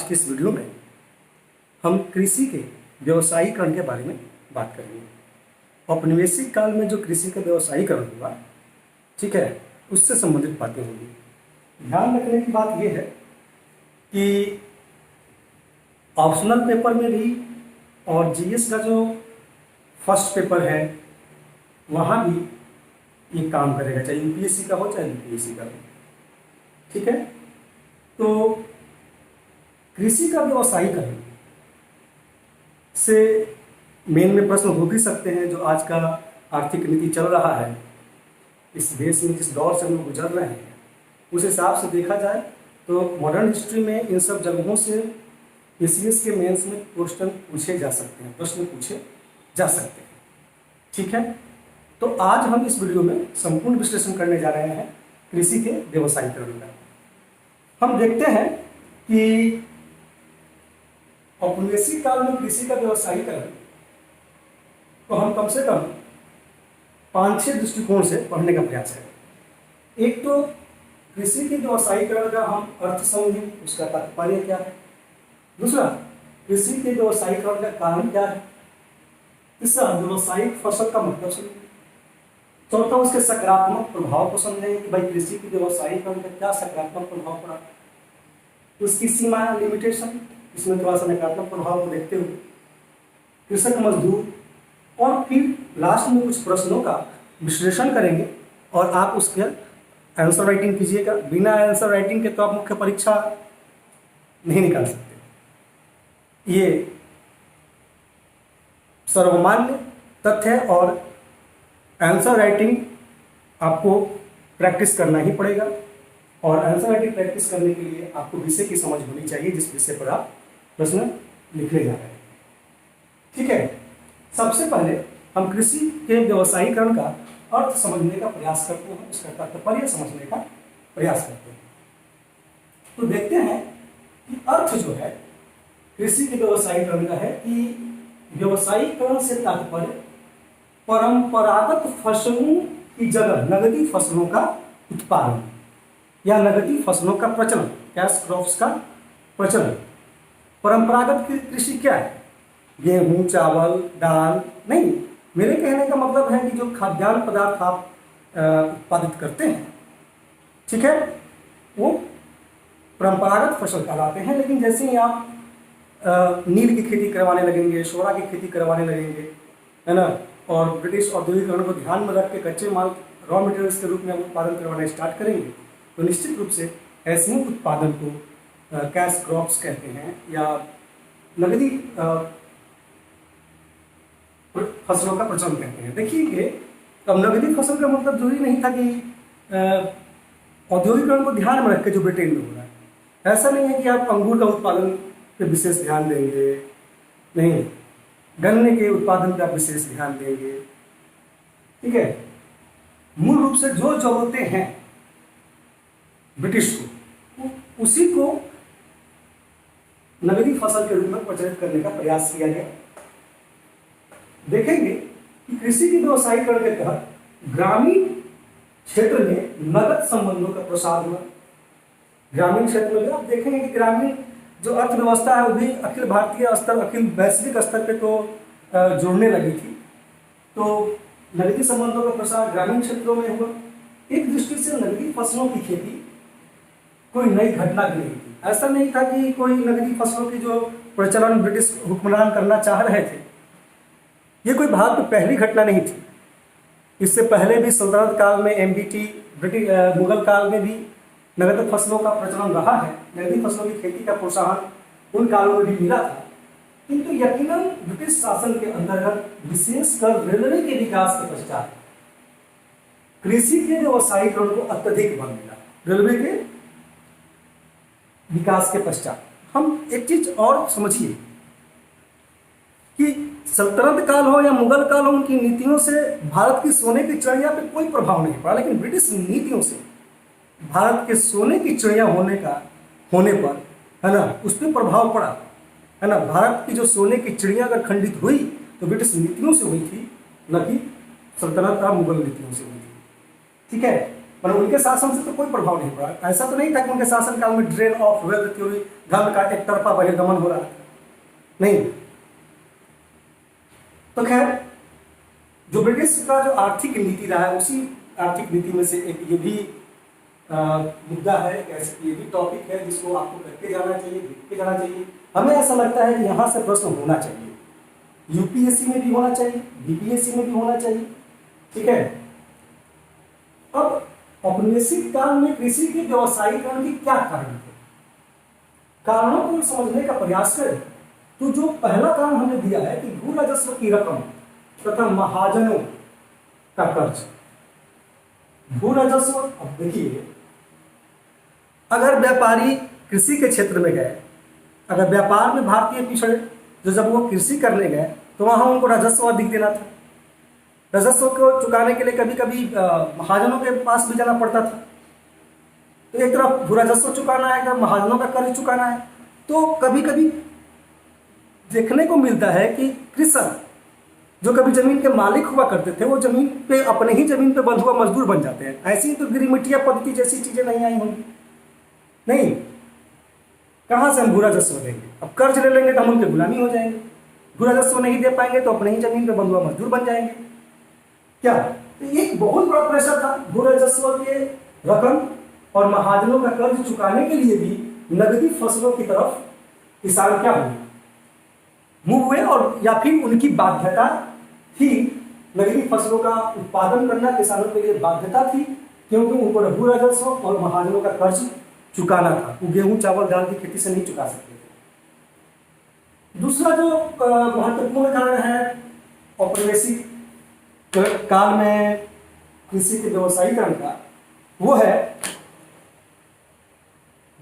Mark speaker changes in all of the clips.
Speaker 1: की इस वीडियो में हम कृषि के व्यवसायीकरण के बारे में बात करेंगे। औपनिवेशिक काल में जो कृषि का व्यवसायीकरण हुआ, ठीक है, उससे संबंधित बातें होंगी। ध्यान रखने की बात यह है कि ऑप्शनल पेपर में भी और जीएस का जो फर्स्ट पेपर है वहाँ भी ये काम करेगा, चाहे यूपीएससी का हो चाहे यूपीएससी का हो, ठीक है। तो कृषि का व्यवसायीकरण से मेन में प्रश्न हो भी सकते हैं। जो आज का आर्थिक नीति चल रहा है इस देश में, जिस दौर से हम लोग गुजर रहे हैं, उस हिसाब से देखा जाए तो मॉडर्न हिस्ट्री में इन सब जगहों से पीसीएस के मेंस में प्रश्न पूछे जा सकते हैं, ठीक है। तो आज हम इस वीडियो में संपूर्ण विश्लेषण करने जा रहे हैं कृषि के व्यवसायीकरण का। हम देखते हैं कि औपनिवेशिक काल में कृषि का व्यवसायीकरण तो हम कम से कम 5-6 दृष्टिकोण से पढ़ने का प्रयास करें। एक तो कृषि के व्यवसायीकरण का हम अर्थ समझें, उसका तात्पर्य क्या है। दूसरा, कृषि के व्यवसायीकरण का कारण क्या है। तीसरा, व्यवसायिक फसल का मतलब समझें। चौथा, उसके सकारात्मक प्रभाव को समझें कि भाई कृषि के व्यवसायीकरण का क्या सकारात्मक प्रभाव पड़ा, उसकी सीमाएं, लिमिटेशन, इसमें थोड़ा सा नकारात्मक प्रभाव को देखते हुए, कृषक मजदूर, और फिर लास्ट में कुछ प्रश्नों का विश्लेषण करेंगे और आप उसके आंसर राइटिंग कीजिएगा। बिना आंसर राइटिंग के तो आप मुख्य परीक्षा नहीं निकाल सकते। ये सर्वमान्य तथ्य है और आंसर राइटिंग आपको प्रैक्टिस करना ही पड़ेगा। और आंसर राइटिंग प्रैक्टिस करने के लिए आपको विषय की समझ होनी चाहिए जिस विषय पर आप प्रश्न लिखने जा रहे हैं, ठीक है। सबसे पहले हम कृषि के व्यवसायीकरण का अर्थ समझने का प्रयास करते हैं, उसका तात्पर्य समझने का प्रयास करते हैं। तो देखते हैं कि अर्थ जो है कृषि के व्यवसायीकरण का है कि व्यवसायीकरण से तात्पर्य परंपरागत फसलों की जगह नगदी फसलों का उत्पादन या नगदी फसलों का प्रचलन, कैश क्रॉप्स का प्रचलन। परंपरागत कृषि क्या है? गेहूं, चावल, दाल नहीं। मेरे कहने का मतलब है कि जो खाद्यान्न पदार्थ आप उत्पादित करते हैं, ठीक है, वो परंपरागत फसल कहलाते हैं। लेकिन जैसे ही आप नील की खेती करवाने लगेंगे, सोडा की खेती करवाने लगेंगे, है ना, और ब्रिटिश औद्योगिकरण को ध्यान में रख के कच्चे माल रॉ मटेरियल्स के रूप में उत्पादन करवाना स्टार्ट करेंगे, तो निश्चित रूप से ऐसे उत्पादन को कैश क्रॉप्स कहते हैं या नगदी फसलों का प्रचलन कहते हैं। देखिए, अब नगदी फसल का मतलब जरूरी नहीं था कि औद्योगिकरण को ध्यान में रख के जो ब्रिटेन में हो रहा है। ऐसा नहीं है कि आप अंगूर का उत्पादन पे विशेष ध्यान देंगे, नहीं, गन्ने के उत्पादन पे आप विशेष ध्यान देंगे, ठीक है। मूल रूप से जो जरूरतें हैं ब्रिटिश को, उसी को नगदी फसल के रूप में प्रचलित करने का प्रयास किया गया। देखेंगे कि कृषि के व्यवसायीकरण के तहत ग्रामीण क्षेत्र में नगद संबंधों का प्रसार हुआ। ग्रामीण क्षेत्र में आप देखेंगे कि ग्रामीण जो अर्थव्यवस्था है वो भी अखिल भारतीय स्तर, अखिल वैश्विक स्तर पे तो जुड़ने लगी थी। तो नगदी संबंधों का प्रसार ग्रामीण क्षेत्रों में हुआ। एक दृष्टि से नगदी फसलों की खेती कोई नई घटना भी नहीं थी। ऐसा नहीं था कि कोई नगदी फसलों की जो प्रचलन ब्रिटिश हुक्मरान करना चाह रहे थे, ये कोई भारत में पहली घटना नहीं थी। इससे पहले भी सल्तनत काल में एमबीटी, ब्रिटिश मुगल काल में भी नगद फसलों का प्रचलन रहा है। नगदी फसलों की खेती का प्रोत्साहन उन कालों में भी मिला था, किंतु यकीनन ब्रिटिश शासन के अंतर्गत विशेषकर रेलवे के विकास के पश्चात कृषि के व्यवसायीकरण को अत्यधिक बल मिला। रेलवे के विकास के पश्चात हम एक चीज और समझिए कि सल्तनत काल हो या मुगल काल हो, उनकी नीतियों से भारत की सोने की चिड़िया पे कोई प्रभाव नहीं पड़ा, लेकिन ब्रिटिश नीतियों से भारत के सोने की चिड़िया होने पर, है ना, उस पर प्रभाव पड़ा, है ना। भारत की जो सोने की चिड़िया अगर खंडित हुई तो ब्रिटिश नीतियों से हुई थी, न कि सल्तनत और मुगल नीतियों से हुई थी, ठीक है। मतलब उनके शासन से तो कोई प्रभाव नहीं पड़ा। ऐसा तो नहीं था कि उनके शासन काल में ड्रेन ऑफ वेल्थ थ्योरी, धन का एक तरफा बहिर्गमन हो रहा था, नहीं। तो खैर, जो ब्रिटिश का जो आर्थिक नीति रहा है, उसी आर्थिक नीति में से एक ये भी मुद्दा है, ये भी टॉपिक है जिसको आपको करके जाना चाहिए, लिख के जाना चाहिए। हमें ऐसा लगता है कि यहाँ से प्रश्न होना चाहिए, यूपीएससी में भी होना चाहिए, बीपीएससी में भी होना चाहिए, ठीक है। अब औपनिवेशिक काल में कृषि के व्यवसायीकरण के क्या कारण थे, कारणों को समझने का प्रयास करें तो जो पहला कारण हमें दिया है कि भू राजस्व की रकम तथा महाजनों का कर्ज। भू राजस्व, अब देखिए, अगर व्यापारी कृषि के क्षेत्र में गए, अगर व्यापार में भारतीय पिछड़े, तो जब वो कृषि करने गए तो वहां उनको राजस्व अधिक देना था। राजस्व को चुकाने के लिए कभी कभी महाजनों के पास भी जाना पड़ता था। तो एक तरफ भू राजस्व चुकाना है, एक तरफ महाजनों का कर्ज चुकाना है। तो कभी कभी देखने को मिलता है कि कृषक जो कभी जमीन के मालिक हुआ करते थे, वो जमीन पे, अपने ही जमीन पे बंधुआ मजदूर बन जाते हैं। ऐसी तो गिरिमिटिया पद्धति जैसी चीजें नहीं आई होंगी, नहीं। कहां से हम भू राजस्व देंगे? अब कर्ज ले लेंगे तो हम उनके गुलामी हो जाएंगे, भू राजस्व नहीं दे पाएंगे तो अपने ही जमीन पे बंधुआ मजदूर बन जाएंगे। क्या? तो एक बहुत बड़ा प्रेशर था भू राजस्व के रकम और महाजनों का कर्ज चुकाने के लिए भी नकदी फसलों की तरफ किसान क्या हुए, मूव हुए, और या फिर उनकी बाध्यता थी, नकदी फसलों का उत्पादन करना किसानों के लिए बाध्यता थी, क्योंकि उनको भू राजस्व और महाजनों का कर्ज चुकाना था। वो गेहूं चावल दाल की खेती से नहीं चुका सकते थे। दूसरा जो महत्वपूर्ण कारण है औपनिवेशिक काल में कृषि के व्यवसायीकरण का, वो है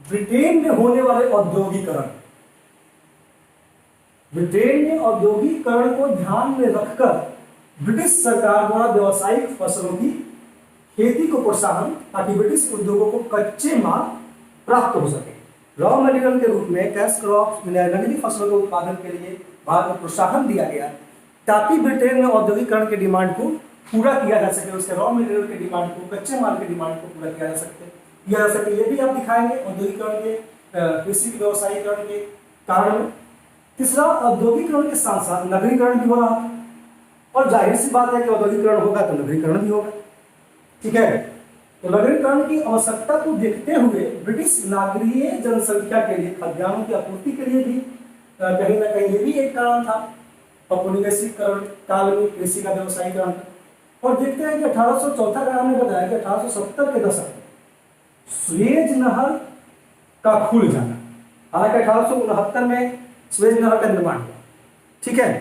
Speaker 1: ब्रिटेन में होने वाले औद्योगिकरण। ब्रिटेन में औद्योगिकरण को ध्यान में रखकर ब्रिटिश सरकार द्वारा व्यावसायिक फसलों की खेती को प्रोत्साहन, ताकि ब्रिटिश उद्योगों को कच्चे माल प्राप्त हो सके। रॉ मटेरियल के रूप में कैश क्रॉप, नकदी फसलों के उत्पादन के लिए भारत को प्रोत्साहन दिया गया, ताकि ब्रिटेन में औद्योगिकरण के डिमांड को पूरा किया जा सके, उसके रॉ मटेरियल के डिमांड को, कच्चे माल के डिमांड को पूरा किया जा सके। ये भी आप दिखाएंगे औद्योगिकरण के, कृषि के व्यवसायीकरण के कारण। तीसरा, औद्योगिकरण के साथ साथ नगरीकरण भी हो रहा था, और जाहिर सी बात है कि औद्योगिकरण होगा तो नगरीकरण भी होगा, ठीक है। तो नगरीकरण की आवश्यकता को देखते हुए ब्रिटिश नागरिक जनसंख्या के लिए खाद्यान्नों की आपूर्ति के लिए भी कहीं ना कहीं ये भी एक कारण था औपनिवेशिक काल में कृषि का व्यवसायीकरण। और देखते हैं कि 1804 का हमने बताया कि 1870 के दशक में सुएज नहर का खुल जाना, हालांकि 1869 में सुएज नहर का निर्माण हुआ, ठीक है।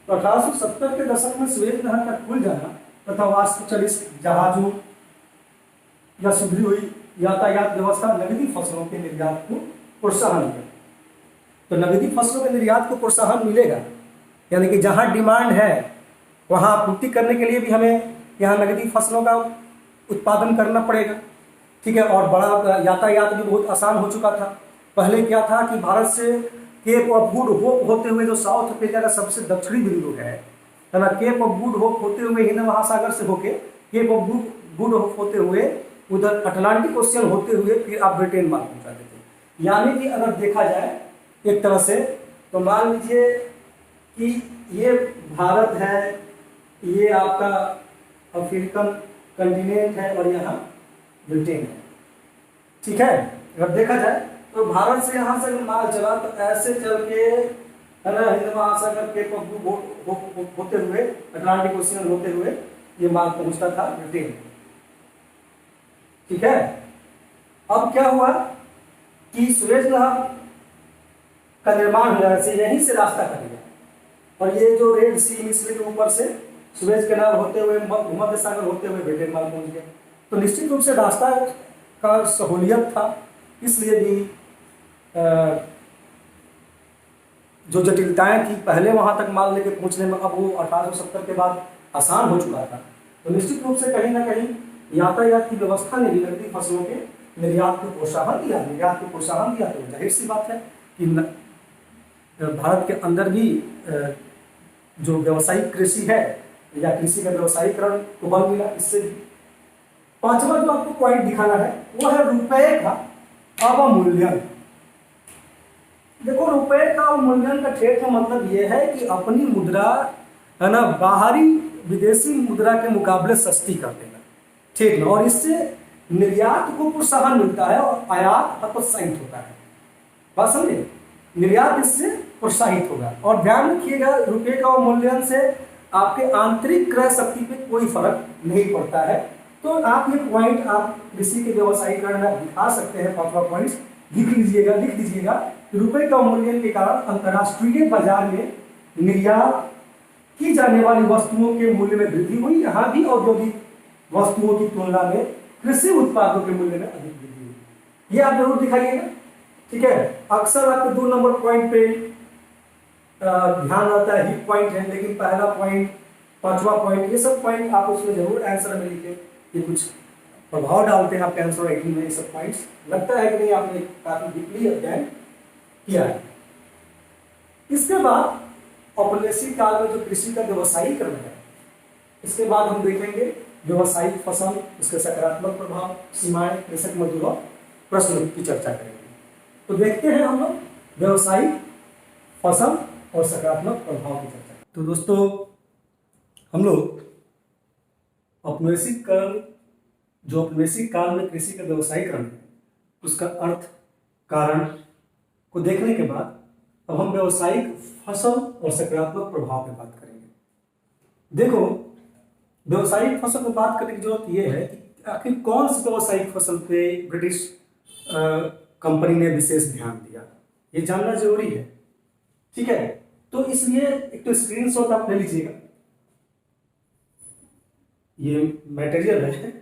Speaker 1: तो 1870 के दशक में सुएज नहर का खुल जाना तथा वास्तुचलित जहाजों या सुधरी हुई यातायात व्यवस्था नकदी फसलों के निर्यात को प्रोत्साहन मिलेगा। तो नकदी फसलों के निर्यात को प्रोत्साहन मिलेगा, यानी कि जहां डिमांड है वहां आपूर्ति करने के लिए भी हमें यहाँ नकदी फसलों का उत्पादन करना पड़ेगा, ठीक है। और बड़ा यातायात भी बहुत आसान हो चुका था। पहले क्या था कि भारत से केप ऑफ गुड होप होते हुए, जो साउथ अफ्रीका का सबसे दक्षिणी बिंदु है ना, केप ऑफ गुड होप होते हुए हिंद महासागर से होके केप ऑफ गुड होप होते हुए उधर अटलांटिक ओशियन होते हुए फिर आप ब्रिटेन माल पहुंचाते थे। यानी कि अगर देखा जाए एक तरह से, तो मान लीजिए कि ये भारत है, ये आपका अफ्रीकन कंटिनेंट है, और यहाँ ब्रिटेन है, ठीक है। अगर देखा जाए तो भारत से यहाँ से माल चला तो ऐसे चल के, है ना, हिंद महासागर के होते हुए, अटलांटिक ओशियन होते हुए ये माल पहुंचता था ब्रिटेन, ठीक है। अब क्या हुआ कि सुएज नहर का निर्माण हुआ, से यहीं से रास्ता कट गया, और ये जो रेड सी मिस्र के ऊपर से सुएज कैनाल होते हुए, भूमध्य सागर होते हुए ब्रिटेन माल पहुंच गया। तो निश्चित रूप से रास्ता का सहूलियत था, इसलिए भी जो जटिलताएं थी पहले वहां तक माल लेके पहुंचने में, अब वो 1870 के बाद आसान हो चुका था। तो निश्चित रूप से कहीं ना कहीं यातायात की व्यवस्था ने भी नकदी फसलों के निर्यात को प्रोत्साहन दिया। तो जाहिर सी बात है कि भारत के अंदर भी जो व्यावसायिक कृषि है या कृषि का व्यवसायीकरण को बल मिला इससे भी। पांचवा जो आपको पॉइंट दिखाना है वो है रुपए का अवमूल्यन। देखो, रुपए का अवमूल्यन का ठेठ का मतलब ये है कि अपनी मुद्रा है ना बाहरी विदेशी मुद्रा के मुकाबले सस्ती कर देना, ठीक ना, और इससे निर्यात को प्रोत्साहन मिलता है और आयात हतोत्साहित होता है। बात समझे, निर्यात इससे प्रोत्साहित होगा। और ध्यान रखिएगा, रुपये का अवमूल्यन से आपके आंतरिक क्रय शक्ति पे कोई फर्क नहीं पड़ता है। तो आप ये पॉइंट आप कृषि के व्यवसायीकरण में दिखा सकते हैं। पांचवा पॉइंट लिख दीजिएगा। रुपये का अवमूल्यन के कारण अंतर्राष्ट्रीय बाजार में निर्यात की जाने वाली वस्तुओं के मूल्य में वृद्धि हुई। यहाँ भी औद्योगिक वस्तुओं की तुलना में कृषि उत्पादों के मूल्य में अधिक वृद्धि हुई। ये आप जरूर दिखाइएगा, ठीक है। अक्सर आपके 2 नंबर पॉइंट पे ध्यान रहता है, हिट पॉइंट है, लेकिन पहला पॉइंट, पांचवा पॉइंट, ये सब पॉइंट आप उसमें जरूर आंसर में लिखें। ये कुछ प्रभाव डालते हैं आपके आंसर राइटिंग में। ये सब पॉइंट्स लगता है कि नहीं आपने काफी डीपली अध्ययन किया है। इसके बाद औपनिवेशिक काल में जो कृषि का व्यवसायीकरण है, इसके बाद हम देखेंगे व्यवसायिक फसल, उसके सकारात्मक प्रभाव, सीमाएं, कृषक मजदूर, प्रश्न की चर्चा करेंगे। तो देखते हैं हम लोग व्यवसायिक फसल और सकारात्मक प्रभाव की चर्चा। तो दोस्तों, हम लोग औपनिवेशिक काल में कृषि का व्यवसायीकरण है, उसका अर्थ, कारण को देखने के बाद अब हम व्यवसायिक फसल और सकारात्मक प्रभाव पे बात करेंगे। देखो, व्यवसायिक फसल पर बात करने की जरूरत यह है कि आखिर कौन सी व्यवसायिक फसल पे ब्रिटिश कंपनी ने विशेष ध्यान दिया, ये जानना जरूरी है, ठीक है। तो इसलिए एक तो स्क्रीनशॉट आप ले लीजिएगा। ये मटेरियल है,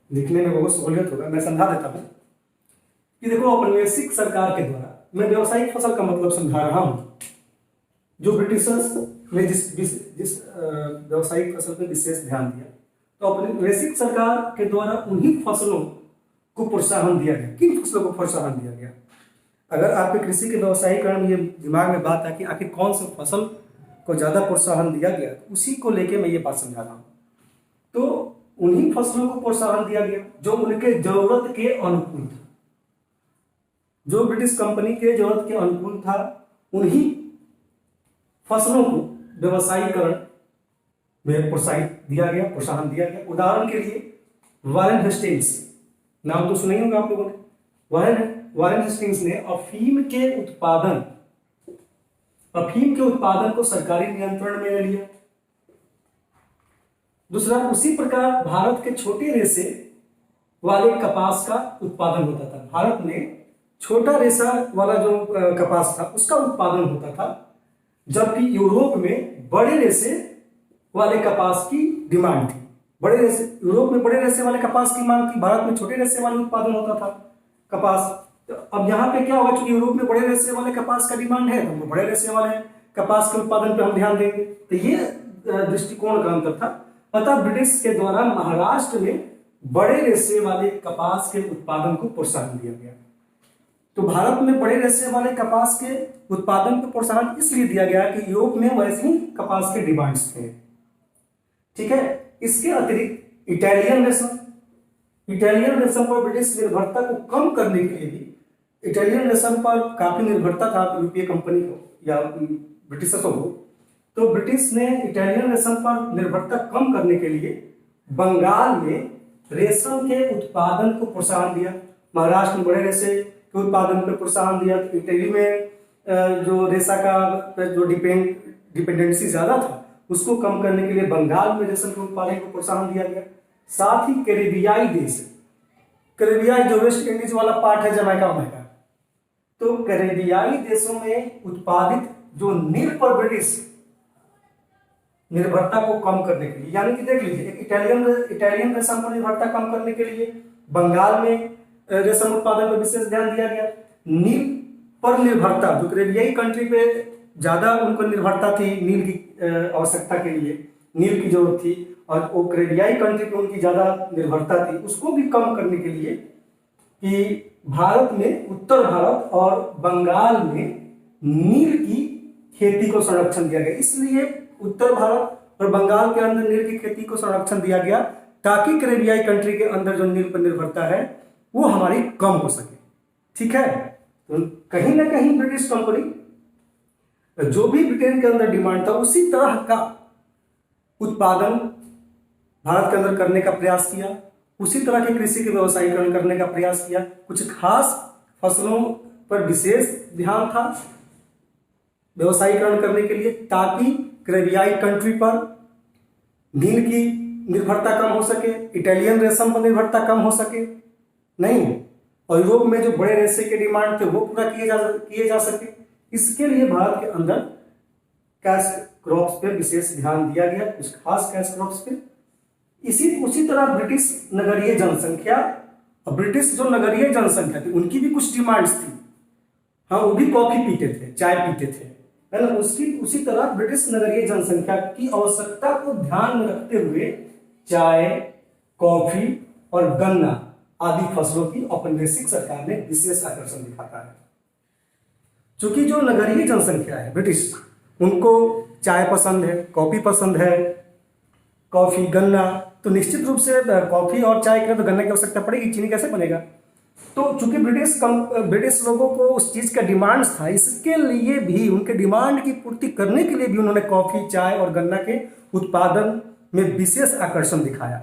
Speaker 1: लिखने में बहुत सहूलियत होगा, मैं समझा देता हूं कि देखो, औपनिवेशिक सरकार के द्वारा, मैं व्यवसायिक फसल का मतलब समझा रहा हूं, जो ब्रिटिशर्स ने जिस व्यवसायिक फसल पर विशेष ध्यान दिया, तो औपनिवेशिक सरकार के द्वारा उन्हीं फसलों को प्रोत्साहन दिया गया। किन फसलों को प्रोत्साहन दिया गया? अगर आपके कृषि के व्यवसायीकरण में ये दिमाग में बात है कि आखिर कौन सी फसल को ज्यादा प्रोत्साहन दिया गया, तो उसी को लेके मैं ये बात समझा रहा हूं। तो उन्हीं फसलों को प्रोत्साहन दिया गया जो उनके जरूरत के अनुकूल था, जो ब्रिटिश कंपनी के जरूरत के अनुकूल था, उन्हीं फसलों को व्यवसायीकरण में प्रोत्साहन दिया गया। उदाहरण के लिए वारेन हेस्टिंग्स, नाम तो सुना ही होगा आप लोगों ने। वारेन हेस्टिंग्स ने अफीम के उत्पादन को सरकारी नियंत्रण में ले लिया। दूसरा, उसी प्रकार भारत के छोटे रेशे वाले कपास का उत्पादन होता था। भारत में छोटा रेशा वाला जो कपास था उसका उत्पादन होता था, जबकि यूरोप में बड़े रेशे वाले कपास की डिमांड थी। यूरोप में बड़े रेशे वाले कपास की मांग थी, भारत में छोटे रेशे वाले उत्पादन होता था कपास। तो अब यहाँ पे क्या होगा, चूंकि यूरोप में बड़े रेशे वाले कपास का डिमांड है, तो बड़े रेशे वाले कपास के उत्पादन पे हम ध्यान देंगे। तो ये दृष्टिकोण का अंतर था। अतः ब्रिटिश के द्वारा महाराष्ट्र में बड़े रेशे वाले कपास के उत्पादन को प्रोत्साहन दिया गया। तो भारत में बड़े रेशे वाले कपास के उत्पादन को प्रोत्साहन इसलिए दिया गया कि यूरोप में वैसे ही कपास के डिमांड्स थे, ठीक है। इसके अतिरिक्त इटालियन रेशम पर ब्रिटिश निर्भरता को कम करने के लिए भी, इटालियन रेशम पर काफी निर्भरता था यूरोपीय कंपनी को या ब्रिटिशर्सों को, तो ब्रिटिश ने इटालियन रेशम पर निर्भरता कम करने के लिए बंगाल में रेशम के उत्पादन को प्रोत्साहन दिया। महाराष्ट्र में बड़े रेशे के उत्पादन पर प्रोत्साहन दिया। तो इटली में जो रेशा का जो डिपेंडेंसी ज्यादा था उसको कम करने के लिए बंगाल में रेशम के उत्पादन को प्रोत्साहन दिया गया। साथ ही कैरेबियाई जो वेस्ट इंडीज वाला पार्ट है जमैका वमैका, तो कैरेबियाई देशों में उत्पादित जो नील पर ब्रिटिश निर्भरता को कम करने के लिए, यानी कि देख लीजिए, इटालियन रेशम पर निर्भरता कम करने के लिए बंगाल में रेशम उत्पादन पर विशेष ध्यान दिया गया। नील पर निर्भरता, जो कैरेबियाई कंट्री पे ज्यादा उनको निर्भरता थी, नील की आवश्यकता के लिए नील की जरूरत थी, और वो कैरेबियाई कंट्री पे उनकी ज्यादा निर्भरता थी, उसको भी कम करने के लिए कि भारत में, उत्तर भारत और बंगाल में नील की खेती को संरक्षण दिया गया। इसलिए उत्तर भारत और बंगाल के अंदर नील की खेती को संरक्षण दिया गया, ताकि कैरेबियाई कंट्री के अंदर जो नील पर निर्भरता है वो हमारी कम हो सके। ठीक है, तो कहीं ना कहीं ब्रिटिश कंपनी जो भी ब्रिटेन के अंदर डिमांड था उसी तरह का उत्पादन भारत के अंदर करने का प्रयास किया, उसी तरह के कृषि के व्यवसायीकरण करने का प्रयास किया। कुछ खास फसलों पर विशेष ध्यान था व्यवसायीकरण करने के लिए, ताकि कैरेबियाई कंट्री पर नील की निर्भरता कम हो सके, इटालियन रेशम पर निर्भरता कम हो सके नहीं, और यूरोप में जो बड़े रेशे के डिमांड थे वो पूरा किए जा सके। इसके लिए भारत के अंदर कैश क्रॉप्स पे विशेष ध्यान दिया गया, कुछ खास कैश क्रॉप्स पे। उसी तरह ब्रिटिश नगरीय जनसंख्या और ब्रिटिश जो नगरीय जनसंख्या थी उनकी भी कुछ डिमांड्स थी। हाँ, वो भी कॉफी पीते थे, चाय पीते थे, है ना। उसी तरह ब्रिटिश नगरीय जनसंख्या की आवश्यकता को ध्यान में रखते हुए चाय, कॉफी और गन्ना आदि फसलों की औपनिवेशिक सरकार ने विशेष आकर्षण दिखाता है। चूंकि जो नगरीय जनसंख्या है ब्रिटिश, उनको चाय पसंद है, कॉफी पसंद है, कॉफी, गन्ना, तो निश्चित रूप से कॉफी और चाय के लिए तो गन्ने की आवश्यकता पड़ेगी, चीनी कैसे बनेगा। तो चूंकि ब्रिटिश लोगों को उस चीज का डिमांड था, इसके लिए भी उनके डिमांड की पूर्ति करने के लिए भी उन्होंने कॉफी, चाय और गन्ना के उत्पादन में विशेष आकर्षण दिखाया।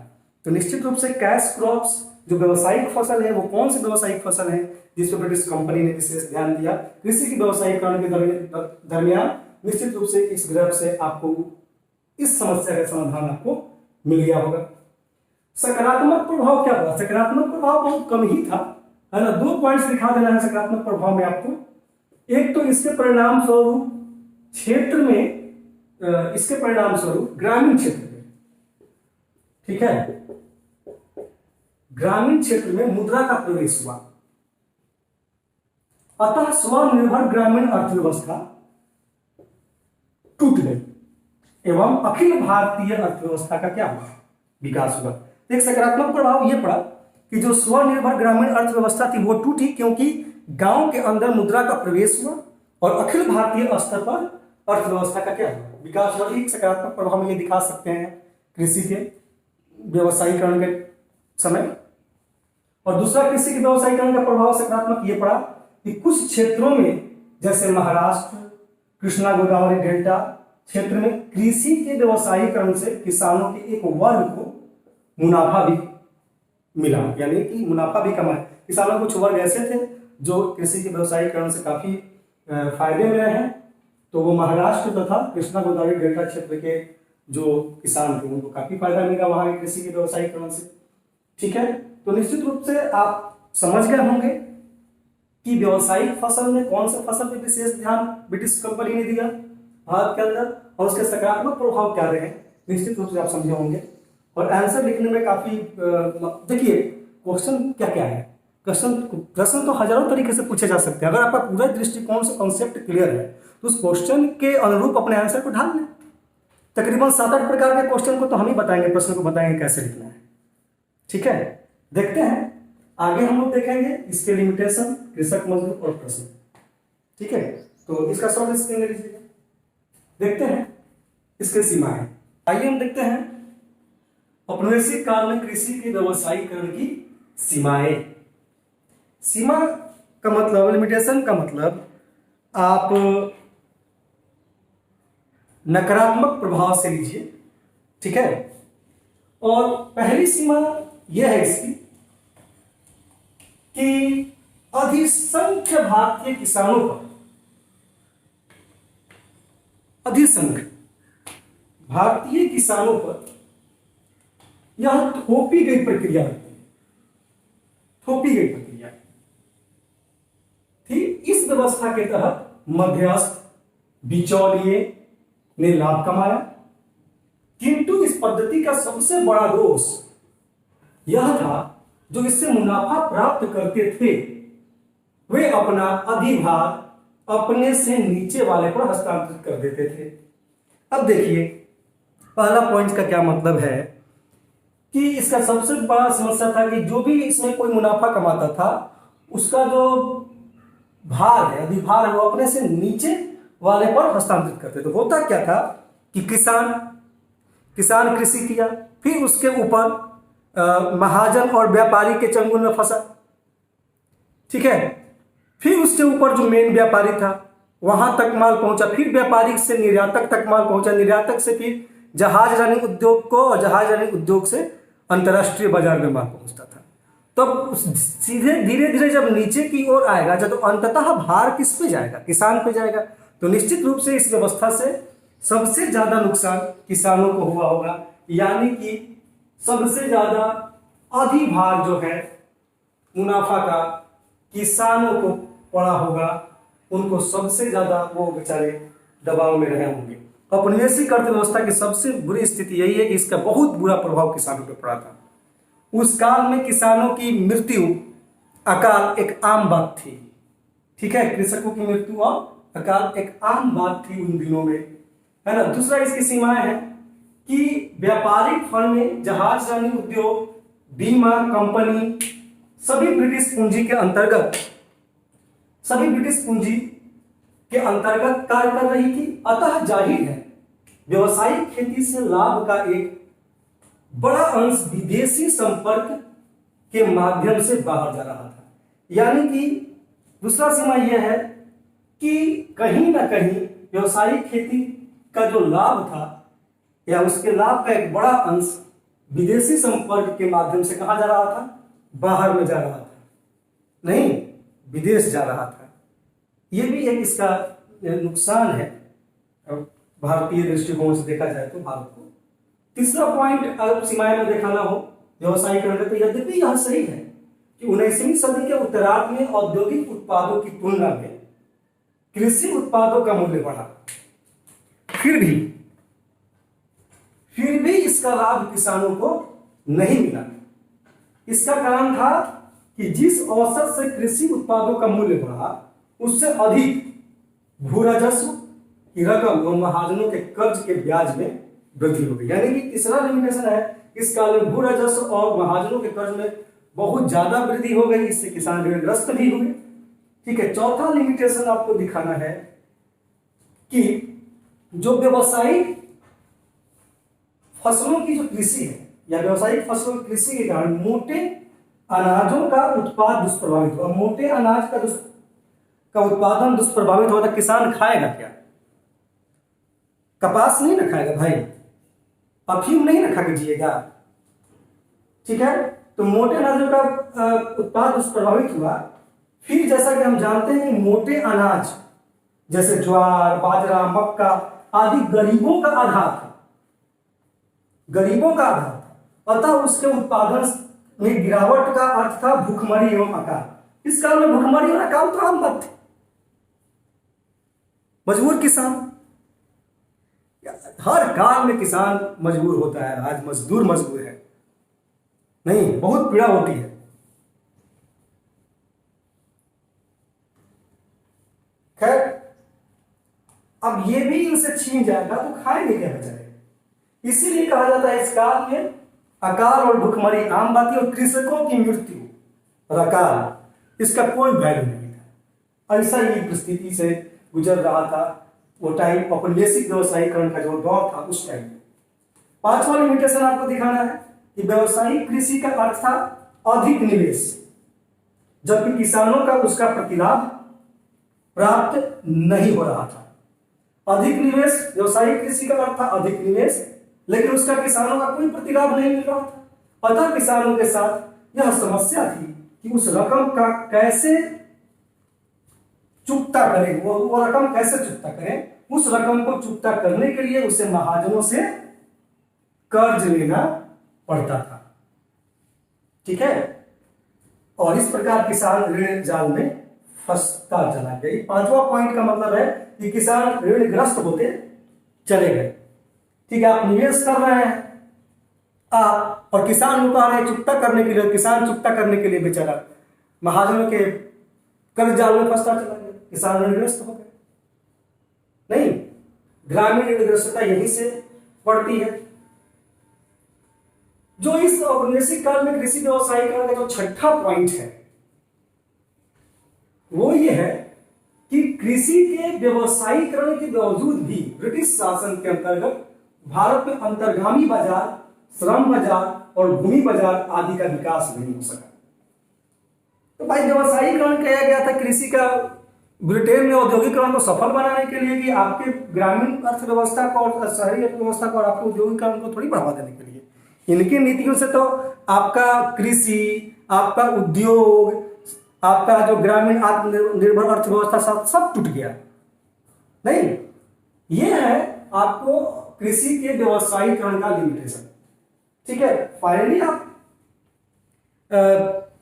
Speaker 1: तो निश्चित रूप से कैश क्रॉप्स जो व्यावसायिक फसल है, वो कौन सी व्यावसायिक फसल है जिस पर ब्रिटिश कंपनी ने विशेष ध्यान दिया कृषि की व्यवसायीकरण के दरमियान। निश्चित रूप से इस ग्राफ से आपको इस समस्या का समाधान आपको मिल गया होगा। सकारात्मक प्रभाव क्या हुआ? सकारात्मक प्रभाव बहुत कम ही था, है ना। 2 पॉइंट्स दिखा देना है सकारात्मक प्रभाव में आपको। एक तो इसके परिणाम स्वरूप क्षेत्र में, इसके परिणाम स्वरूप ग्रामीण क्षेत्र में, ठीक है, ग्रामीण क्षेत्र में मुद्रा का प्रवेश हुआ, अतः स्वनिर्भर ग्रामीण अर्थव्यवस्था टूट गई एवं अखिल भारतीय अर्थव्यवस्था का क्या हुआ? विकास हुआ। एक सकारात्मक प्रभाव यह पड़ा कि जो स्वनिर्भर ग्रामीण अर्थव्यवस्था थी वो टूटी, क्योंकि गांव के अंदर मुद्रा का प्रवेश हुआ और अखिल भारतीय स्तर पर अर्थव्यवस्था का क्या हुआ? विकास हुआ। एक सकारात्मक प्रभाव हम ये दिखा सकते हैं कृषि के व्यवसायीकरण के समय। और दूसरा कृषि के व्यवसायीकरण का प्रभाव सकारात्मक ये पड़ा कि कुछ क्षेत्रों में, जैसे महाराष्ट्र, कृष्णा गोदावरी डेल्टा क्षेत्र में, कृषि के व्यवसायीकरण से किसानों के एक वर्ग को मुनाफा भी मिला, यानी कि मुनाफा भी कमाए। किसानों कुछ वर्ग ऐसे थे जो कृषि के व्यवसायीकरण से काफी फायदे में रहे हैं, तो वो महाराष्ट्र तथा कृष्णा गोदावरी डेल्टा क्षेत्र के जो किसान थे उनको काफी फायदा मिला वहां के कृषि के व्यवसायीकरण से। ठीक है, तो निश्चित रूप से आप समझ गए होंगे कि व्यावसायिक फसल में कौन सा फसल पे विशेष ध्यान ब्रिटिश कंपनी ने दिया भारत के अंदर, और उसके सकारात्मक प्रभाव क्या रहे, निश्चित रूप से आप समझे होंगे। और आंसर लिखने में काफी, देखिए क्वेश्चन क्या क्या है, प्रश्न तो हजारों तरीके से पूछे जा सकते हैं। अगर आपका पूरा दृष्टिकोण से कॉन्सेप्ट क्लियर है तो उस क्वेश्चन के अनुरूप अपने आंसर को ढाल लें। तकरीबन 7-8 प्रकार के क्वेश्चन को तो हम ही बताएंगे, प्रश्न को बताएंगे कैसे लिखना है। ठीक है, देखते हैं आगे हम लोग देखेंगे इसके लिमिटेशन, कृषक मजदूर और प्रश्न। ठीक है, तो इसका सॉल्व स्क्रीन ले लीजिएगा। देखते हैं इसके सीमाएं। आइए हम देखते हैं औपनिवेशिक काल में कृषि के व्यवसायीकरण की सीमाएं। सीमा का मतलब, लिमिटेशन का मतलब आप नकारात्मक प्रभाव से लीजिए। ठीक है, और पहली सीमा यह है इसकी कि अधिसंख्य भारतीय किसानों पर, अधिसंख्य भारतीय किसानों पर यह थोपी गई प्रक्रिया होती है, थोपी गई प्रक्रिया थी। इस व्यवस्था के तहत मध्यस्थ बिचौलिए ने लाभ कमाया, किंतु इस पद्धति का सबसे बड़ा दोष यह था जो इससे मुनाफा प्राप्त करते थे वे अपना अधिभार अपने से नीचे वाले पर हस्तांतरित कर देते थे। अब देखिए पहला पॉइंट का क्या मतलब है कि इसका सबसे बड़ा समस्या था कि जो भी इसमें कोई मुनाफा कमाता था उसका जो भार है, अधिभार है, वो अपने से नीचे वाले पर हस्तांतरित करते। तो होता क्या था कि किसान कृषि किया, फिर उसके ऊपर महाजन और व्यापारी के चंगुल में फंसा। ठीक है, फिर उसके ऊपर जो मेन व्यापारी था वहां तक माल पहुंचा, फिर व्यापारी से निर्यातक तक माल पहुंचा, निर्यातक से फिर जहाज रानी उद्योग को, और जहाज रानी उद्योग से अंतर्राष्ट्रीय बाजार में माल पहुंचता था। तब सीधे धीरे धीरे जब नीचे की ओर आएगा, जब तो अंततः भार किस पे जाएगा? किसान पे जाएगा। तो निश्चित रूप से इस व्यवस्था से सबसे ज्यादा नुकसान किसानों को हुआ होगा, यानी कि सबसे ज्यादा अधिभार जो है मुनाफा का किसानों को पड़ा होगा, उनको सबसे ज्यादा वो बेचारे दबाव में रहे होंगे। औपनिवेशिक अर्थव्यवस्था की सबसे बुरी स्थिति यही है कि इसका बहुत बुरा प्रभाव किसानों पर पड़ा था। उस काल में किसानों की मृत्यु अकाल एक आम बात थी। ठीक है, कृषकों की मृत्यु और अकाल एक आम बात थी उन दिनों में, है ना। दूसरा इसकी सीमाएं हैं कि व्यापारिक फर्में, जहाज रानी उद्योग, बीमा कंपनी सभी ब्रिटिश पूंजी के अंतर्गत कार्य कर रही थी। अतः जाहिर है व्यवसायिक खेती से लाभ का एक बड़ा अंश विदेशी संपर्क के माध्यम से बाहर जा रहा था। यानी कि दूसरा सीमा यह है कि कहीं ना कहीं व्यवसायिक खेती का जो लाभ था या उसके लाभ का एक बड़ा अंश विदेशी संपर्क के माध्यम से कहां जा रहा था? बाहर में जा रहा था, नहीं विदेश जा रहा था। यह भी एक इसका नुकसान है भारतीय दृष्टिकोण से देखा जाए तो भारत को। तीसरा पॉइंट अगर सीमाएं में देखा ना हो व्यवसायीकरण का, तो यद्यपि यह सही है कि 19वीं सदी के उत्तरार्ध में औद्योगिक उत्पादों की तुलना में कृषि उत्पादों का मूल्य बढ़ा, फिर भी इसका लाभ किसानों को नहीं मिला। इसका कारण था कि जिस औसत से कृषि उत्पादों का मूल्य बढ़ा, उससे अधिक भू राजस्व की रकम और महाजनों के कर्ज के ब्याज में वृद्धि हो गई। यानी कि तीसरा लिमिटेशन है इस काल में भू राजस्व और महाजनों के कर्ज में बहुत ज्यादा वृद्धि हो गई, इससे किसान ऋणग्रस्त भी हुए। ठीक है, चौथा लिमिटेशन आपको दिखाना है कि जो व्यवसायिक फसलों की जो कृषि है या व्यावसायिक फसलों की कृषि के कारण मोटे अनाजों का उत्पाद दुष्प्रभावित हुआ। मोटे अनाज का उत्पादन दुष्प्रभावित होता, किसान खाएगा क्या? कपास नहीं ना खाएगा भाई, अफीम नहीं ना खा के जिएगा। ठीक है, तो मोटे अनाजों का उत्पाद दुष्प्रभावित हुआ। फिर जैसा कि हम जानते हैं कि मोटे अनाज जैसे ज्वार, बाजरा, मक्का आदि गरीबों का आधार था, अतः उसके उत्पादन में गिरावट का अर्थ था भूखमरी एवं अकाल। इस काल में भूखमरी और अकाल तो आम बात थी। मजबूर किसान, हर काल में किसान मजबूर होता है। आज मजदूर मजबूर है नहीं, बहुत पीड़ा होती है। खैर, अब ये भी इनसे छीन जाएगा तो खाएंगे क्या बेचारे? इसीलिए कहा जाता है इस काल में अकाल और भूखमरी आम बात है, और कृषकों की मृत्यु और अकाल इसका कोई वैल्यू नहीं था। ऐसा ही परिस्थिति से गुजर रहा था वो टाइम, औपनिवेशिक व्यवसायीकरण का जो दौर था उस टाइम। पांचवा लिमिटेशन आपको दिखाना है कि व्यवसायिक कृषि का अर्थ था अधिक निवेश, जबकि किसानों का उसका प्रतिलाभ प्राप्त नहीं हो रहा था। अधिक निवेश, व्यवसायिक कृषि का अर्थ था अधिक निवेश, लेकिन उसका किसानों का कोई प्रतिलाभ नहीं मिल रहा था। अतः किसानों के साथ यह समस्या थी कि उस रकम का कैसे चुकता करें, वो रकम कैसे चुकता करें। उस रकम को चुकता करने के लिए उसे महाजनों से कर्ज लेना पड़ता था। ठीक है, और इस प्रकार किसान ऋण जाल में फंसता चला गया। पांचवा पॉइंट का मतलब है कि किसान ऋणग्रस्त होते चले गए। ठीक है, आप निवेश कर रहे हैं आप, और किसान को कह रहे हैं चुकता करने के लिए, किसान चुकता करने के लिए बेचारा महाजनों के कर्ज जाल में फंसता चला गया, किसान ऋणग्रस्त हो गए। नहीं, ग्रामीण ऋणग्रस्तता यहीं से बढ़ती है। जो इस औपनिवेशिक काल में कृषि व्यवसायीकरण का जो छठा पॉइंट है वो ये है कि कृषि के व्यवसायीकरण के बावजूद भी ब्रिटिश शासन के अंतर्गत भारत में अंतर्गामी बाजार श्रम बाजार और भूमि बाजार आदि का विकास नहीं हो सका। तो भाई व्यवसायीकरण किया गया था कृषि का ब्रिटेन में औद्योगिकरण को सफल बनाने के लिए कि आपके ग्रामीण अर्थव्यवस्था को और शहरी अर्थव्यवस्था को और आपके औद्योगिकरण को थोड़ी बढ़ावा देने के लिए। इनकी नीतियों से तो आपका कृषि, आपका उद्योग, आपका जो ग्रामीण आत्मनिर्भर अर्थव्यवस्था सब टूट गया। नहीं, ये है आपको कृषि के व्यवसायीकरण का लिमिटेशन। ठीक है, फाइनली आप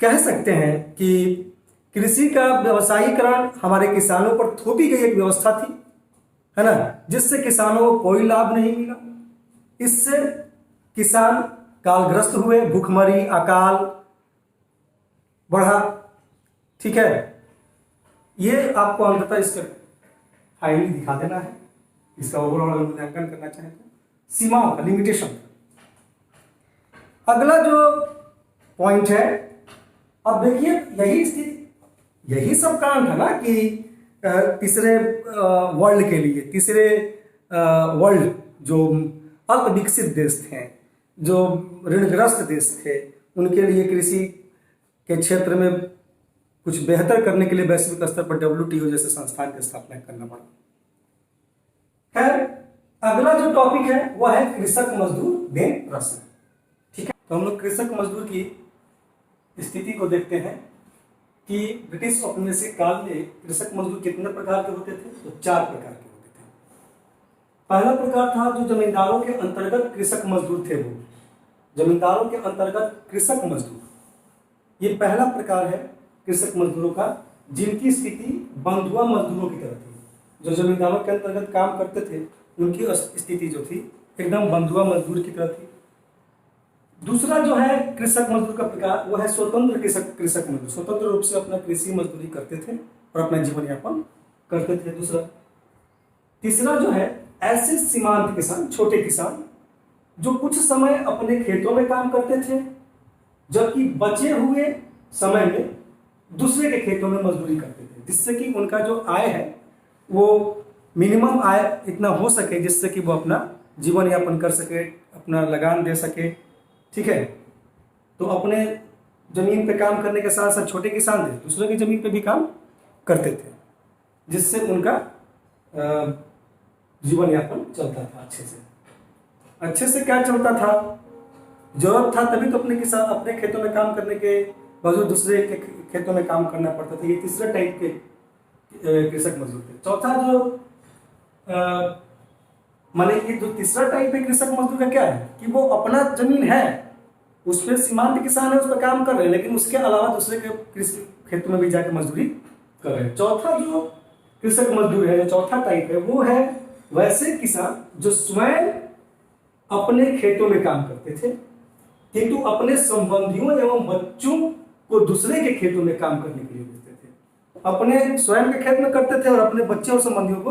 Speaker 1: कह सकते हैं कि कृषि का व्यवसायीकरण हमारे किसानों पर थोपी गई एक व्यवस्था थी, है ना, जिससे किसानों को कोई लाभ नहीं मिला। इससे किसान कालग्रस्त हुए, भूखमरी, अकाल बढ़ा। ठीक है, ये आपको अंततः इसका फाइनली दिखा देना है। इसका ओवरऑल मूल्यांकन करना चाहें तो सीमाओं का, लिमिटेशन। अगला जो पॉइंट है, अब देखिए यही स्थिति, यही सब कारण था ना कि तीसरे वर्ल्ड के लिए, तीसरे वर्ल्ड जो अल्प विकसित देश थे, जो ऋणग्रस्त देश थे, उनके लिए कृषि के क्षेत्र में कुछ बेहतर करने के लिए वैश्विक स्तर पर WTO जैसे संस्थान की स्थापना करना पड़ा। खैर, अगला जो टॉपिक है वह है कृषक मजदूर में प्रश्न। ठीक है, तो हम लोग कृषक मजदूर की स्थिति को देखते हैं कि ब्रिटिश औपनिवेशिक काल में कृषक मजदूर कितने प्रकार के होते थे? तो 4 प्रकार के होते थे। पहला प्रकार था जो जमींदारों के अंतर्गत कृषक मजदूर थे, वो जमींदारों के अंतर्गत कृषक मजदूर, ये पहला प्रकार है कृषक मजदूरों का, जिनकी स्थिति बंधुआ मजदूरों की तरह थी। जो जमींदारों के अंतर्गत काम करते थे उनकी स्थिति जो थी एकदम बंधुआ मजदूर की तरह थी। दूसरा जो है कृषक मजदूर का प्रकार, वो है स्वतंत्र कृषक मजदूर, स्वतंत्र रूप से अपना कृषि मजदूरी करते थे और अपना जीवन यापन करते थे। दूसरा, तीसरा जो है ऐसे सीमांत किसान, छोटे किसान, जो कुछ समय अपने खेतों में काम करते थे, जबकि बचे हुए समय में दूसरे के खेतों में मजदूरी करते थे, जिससे कि उनका जो आय है वो मिनिमम आय इतना हो सके जिससे कि वो अपना जीवन यापन कर सके, अपना लगान दे सके। ठीक है, तो अपने जमीन पे काम करने के साथ साथ छोटे किसान थे, दूसरे की जमीन पे भी काम करते थे, जिससे उनका जीवन यापन चलता था अच्छे से क्या चलता था? जरूरत था तभी तो अपने किसान अपने खेतों में काम करने के बावजूद दूसरे के खेतों में काम करना पड़ता था। ये तीसरे टाइप के कृषक मजदूर थे। चौथा जो माने कि जो तीसरा टाइप है कृषक मजदूर का क्या है कि वो अपना जमीन है, उस पर सीमांत किसान है, उस पर काम कर रहे हैं, लेकिन उसके अलावा दूसरे के कृषि खेतों में भी जाकर मजदूरी कर रहे हैं। चौथा जो कृषक मजदूर है, जो चौथा टाइप है, वो है वैसे किसान जो स्वयं अपने खेतों में काम करते थे, किंतु अपने संबंधियों एवं बच्चों को दूसरे के खेतों में काम करने के लिए भेजते थे। अपने स्वयं के खेत में करते थे और अपने बच्चे और संबंधियों को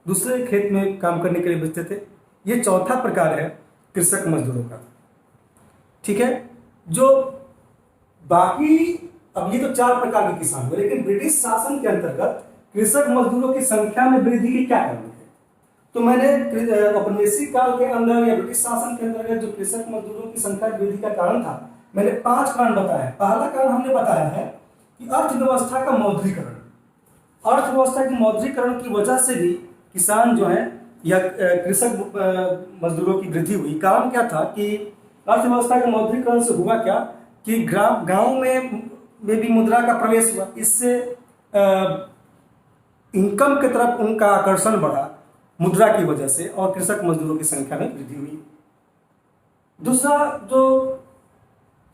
Speaker 1: दूसरे खेत में काम करने के लिए भेजते थे। ये चौथा प्रकार है कृषक मजदूरों का। ठीक है, जो बाकी, अब ये तो 4 प्रकार के किसान हुए, लेकिन ब्रिटिश शासन के अंतर्गत कृषक मजदूरों की संख्या में वृद्धि के क्या कारण थे? तो मैंने औपनिवेशिक काल के अंदर या ब्रिटिश शासन के अंतर्गत जो कृषक मजदूरों की संख्या वृद्धि का कारण था, मैंने 5 कारण बताया। पहला कारण हमने बताया है कि अर्थव्यवस्था का मौद्रीकरण। अर्थव्यवस्था के मौद्रीकरण की वजह से भी किसान जो है या कृषक मजदूरों की वृद्धि हुई। कारण क्या था कि अर्थव्यवस्था के मौद्रीकरण से हुआ क्या कि गांव में भी मुद्रा का प्रवेश हुआ, इससे इनकम की तरफ उनका आकर्षण बढ़ा मुद्रा की वजह से, और कृषक मजदूरों की संख्या में वृद्धि हुई। दूसरा जो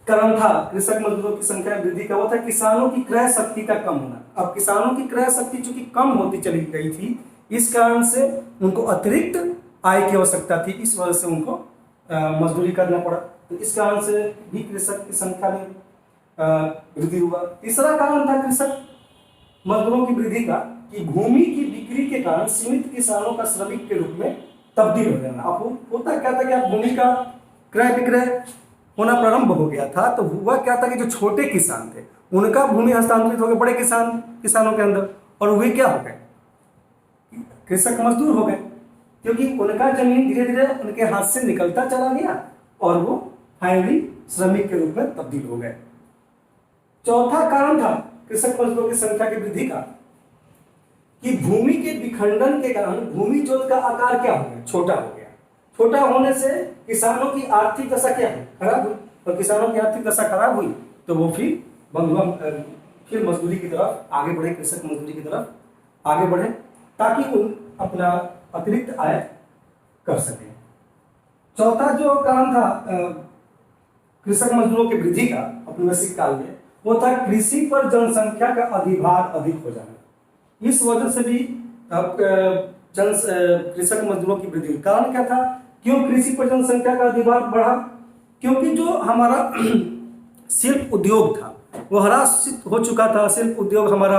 Speaker 1: कारण था कृषक मजदूरों की संख्या में वृद्धि का, वो था किसानों की क्रय शक्ति का कम होना। अब किसानों की क्रय शक्ति चूंकि कम होती चली गई थी, इस कारण से उनको अतिरिक्त आय की आवश्यकता थी, इस वजह से उनको मजदूरी करना पड़ा। तो इस कारण से भी कृषक की संख्या में वृद्धि हुआ। तीसरा कारण था कृषक मजदूरों की वृद्धि का कि भूमि की बिक्री के कारण सीमित किसानों का श्रमिक के रूप में तब्दील हो जाना। अब होता क्या था कि आप भूमि का क्रय विक्रय होना प्रारंभ हो गया था, तो हुआ क्या था कि जो छोटे किसान थे उनका भूमि हस्तांतरित हो गया बड़े किसानों के अंदर, और वे क्या हो गए? कृषक मजदूर हो गए, क्योंकि उनका जमीन धीरे धीरे उनके हाथ से निकलता चला गया और वो फाइनली श्रमिक के रूप में तब्दील हो गए। चौथा कारण था कृषक मजदूरों की संख्या की वृद्धि का कि भूमि के विखंडन के कारण भूमि जोत का आकार क्या हो गया, छोटा हो गया। छोटा होने से किसानों की आर्थिक दशा क्या हुई, खराब हुई, और किसानों की आर्थिक दशा खराब हुई तो वो फिर मजदूरी की तरफ आगे बढ़े, कृषक मजदूरी की तरफ आगे बढ़े ताकि वो अपना अतिरिक्त आय कर सके। चौथा जो कारण था कृषक मजदूरों की वृद्धि का औपनिवेशिक काल में, वो था कृषि पर जनसंख्या का अधिभार अधिक हो जाना। इस वजह से भी कृषक मजदूरों की वृद्धि। कारण क्या था, क्यों कृषि पर जनसंख्या का अधिभार बढ़ा? क्योंकि जो हमारा शिल्प उद्योग था वो ह्रासित हो चुका था। शिल्प उद्योग हमारा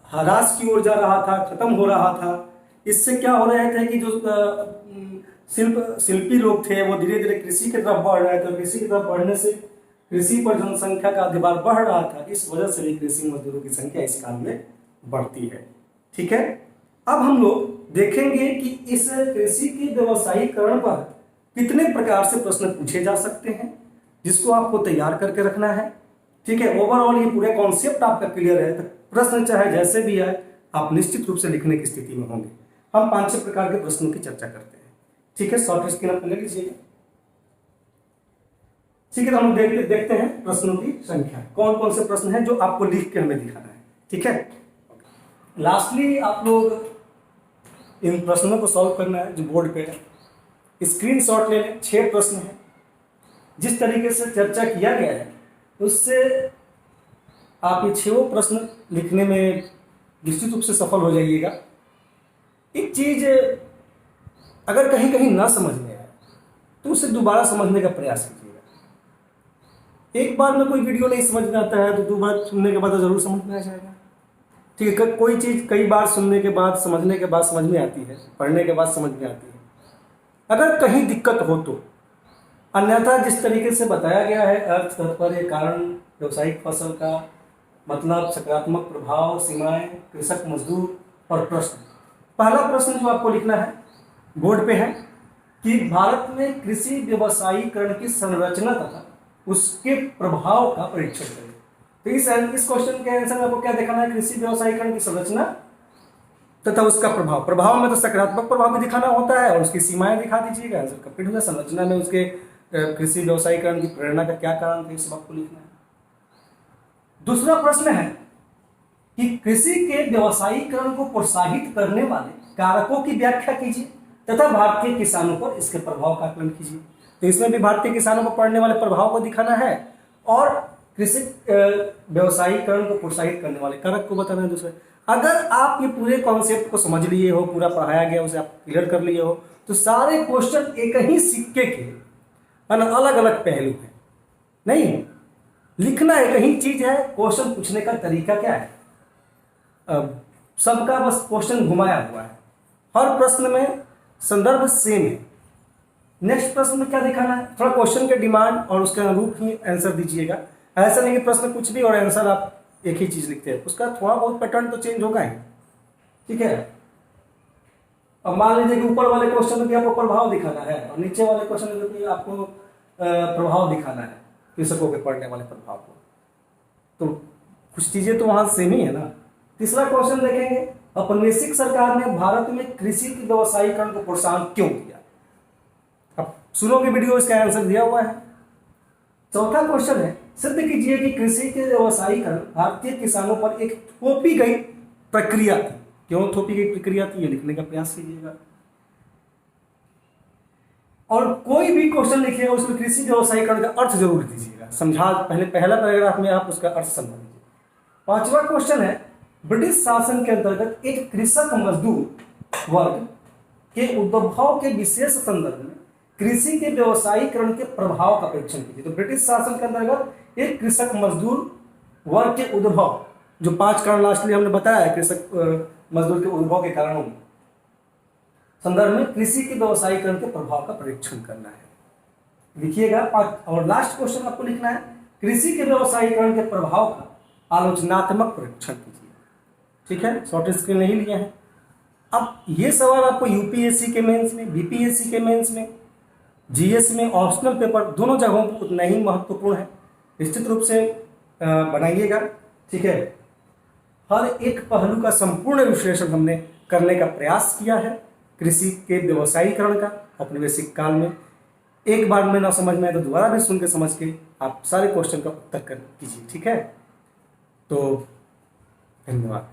Speaker 1: ह्रास की ओर जा रहा था, खत्म हो रहा था। इससे क्या हो रहे थे कि जो शिल्पी लोग थे वो धीरे धीरे कृषि की तरफ बढ़ रहे थे। कृषि की तरफ बढ़ने से कृषि पर जनसंख्या का अधिभार बढ़ रहा था। इस वजह से भी कृषि मजदूरों की संख्या इस काल में बढ़ती है। ठीक है, अब हम लोग देखेंगे कि इस कृषि के व्यवसायीकरण पर कितने प्रकार से प्रश्न पूछे जा सकते हैं, जिसको आपको तैयार करके रखना है। ठीक है, ओवरऑल ये पूरे कॉन्सेप्ट आपका क्लियर है तो प्रश्न चाहे जैसे भी आए आप निश्चित रूप से लिखने की स्थिति में होंगे। हम 5-6 प्रकार के प्रश्नों की चर्चा करते हैं। ठीक है, शॉर्ट स्क्रीन आप ले लीजिएगा। ठीक है, तो हम देखते हैं प्रश्नों की संख्या, कौन कौन से प्रश्न हैं जो आपको लिख के हमें दिखाना है। ठीक है, लास्टली आप लोग इन प्रश्नों को सॉल्व करना है। जो बोर्ड पे है स्क्रीनशॉट ले लें। 6 प्रश्न है। जिस तरीके से चर्चा किया गया है उससे आप ये 6 प्रश्न लिखने में निश्चित रूप से सफल हो जाइएगा। एक चीज अगर कहीं कहीं ना समझ में आए तो उसे दोबारा समझने का प्रयास कीजिएगा। एक बार में कोई वीडियो नहीं समझ में आता है तो 2 बार सुनने के बाद तो जरूर समझ में आ जाएगा। ठीक है, कोई चीज कई बार सुनने के बाद, समझने के बाद समझ में आती है, पढ़ने के बाद समझ में आती है। अगर कहीं दिक्कत हो तो अन्यथा जिस तरीके से बताया गया है अर्थ, तात्पर्य, कारण, व्यवसायिक फसल का मतलब, सकारात्मक प्रभाव, सीमाएं, कृषक मजदूर और प्रश्न। पहला प्रश्न जो आपको लिखना है बोर्ड पे है कि भारत में कृषि व्यवसायीकरण की संरचना तथा उसके प्रभाव का परीक्षण करें। तो इस क्वेश्चन के आंसर में आपको क्या दिखाना है? कृषि व्यवसायीकरण की संरचना तथा उसका प्रभाव। प्रभाव में तो सकारात्मक प्रभाव भी दिखाना होता है और उसकी सीमाएं दिखा दीजिएगा। आंसर कंप्लीट हो जाए। संरचना में उसके कृषि व्यवसायीकरण की प्रेरणा का क्या कारण था, ये सब आपको लिखना है। दूसरा प्रश्न है कि कृषि के व्यवसायीकरण को प्रोत्साहित करने वाले कारकों की व्याख्या कीजिए तथा भारतीय किसानों पर इसके प्रभाव का आकलन कीजिए। तो इसमें भी भारतीय किसानों पर पड़ने वाले प्रभाव को दिखाना है और कृषि व्यवसायीकरण को प्रोत्साहित करने वाले कारक को बताना है। दूसरे, अगर आप ये पूरे कॉन्सेप्ट को समझ लिए हो, पूरा पढ़ाया गया उसे आप क्लियर कर लिए हो, तो सारे क्वेश्चन एक ही सिक्के के अलग अलग पहलू हैं। नहीं, लिखना एक ही चीज है, क्वेश्चन पूछने का तरीका क्या है, सबका बस क्वेश्चन घुमाया हुआ है। हर प्रश्न में संदर्भ सेम है। नेक्स्ट प्रश्न में क्या दिखाना है, थोड़ा क्वेश्चन के डिमांड और उसके अनुरूप ही आंसर दीजिएगा। ऐसा नहीं कि प्रश्न कुछ भी और आंसर आप एक ही चीज लिखते हैं, उसका थोड़ा बहुत पैटर्न तो चेंज होगा ही। ठीक है, अब मान लीजिए कि ऊपर वाले क्वेश्चन में भी आपको प्रभाव दिखाना है और नीचे वाले क्वेश्चन में भी आपको प्रभाव दिखाना है, कृषकों के पड़ने वाले प्रभाव को, तो कुछ चीजें तो वहां सेम ही है ना। तीसरा क्वेश्चन देखेंगे, औपनिवेशिक सरकार ने भारत में कृषि के व्यवसायीकरण को प्रोत्साहन क्यों दिया? अब सुनोगे वीडियो, इसका आंसर दिया हुआ है। चौथा क्वेश्चन है, सिद्ध कीजिए कि कृषि के व्यवसायीकरण भारतीय किसानों पर एक थोपी गई प्रक्रिया थी। क्यों थोपी गई प्रक्रिया थी, ये लिखने का प्रयास कीजिएगा। और कोई भी क्वेश्चन लिखिएगा उसमें कृषि व्यवसायीकरण का अर्थ जरूर दीजिएगा। समझा, पहला पैराग्राफ में आप उसका अर्थ समझ लीजिए। पांचवा क्वेश्चन है, ब्रिटिश शासन के अंतर्गत एक कृषक मजदूर वर्ग के उद्भव के विशेष संदर्भ में कृषि के व्यवसायीकरण के प्रभाव का परीक्षण कीजिए। तो ब्रिटिश शासन के अंतर्गत एक कृषक मजदूर वर्ग के उद्भव, जो 5 कारण लास्टली हमने बताया है कृषक मजदूर के उद्भव के कारणों में, संदर्भ में कृषि के व्यवसायीकरण के प्रभाव का परीक्षण करना है, लिखिएगा। और लास्ट क्वेश्चन आपको लिखना है, कृषि के व्यवसायीकरण के प्रभाव का आलोचनात्मक परीक्षण कीजिए। ठीक है, शॉर्ट स्क्रीन नहीं लिया है। अब ये सवाल आपको यूपीएससी के मेंस में, बीपीएससी के मेंस में, जीएस में, ऑप्शनल पेपर दोनों जगहों पर उतना ही महत्वपूर्ण है। निश्चित रूप से बनाइएगा, ठीक है। हर एक पहलू का संपूर्ण विश्लेषण हमने करने का प्रयास किया है कृषि के व्यवसायीकरण का अपने बेसिक काल में। एक बार में ना समझ में आए तो दोबारा भी सुन के समझ के आप सारे क्वेश्चन का उत्तर कर कीजिए, ठीक है। तो धन्यवाद।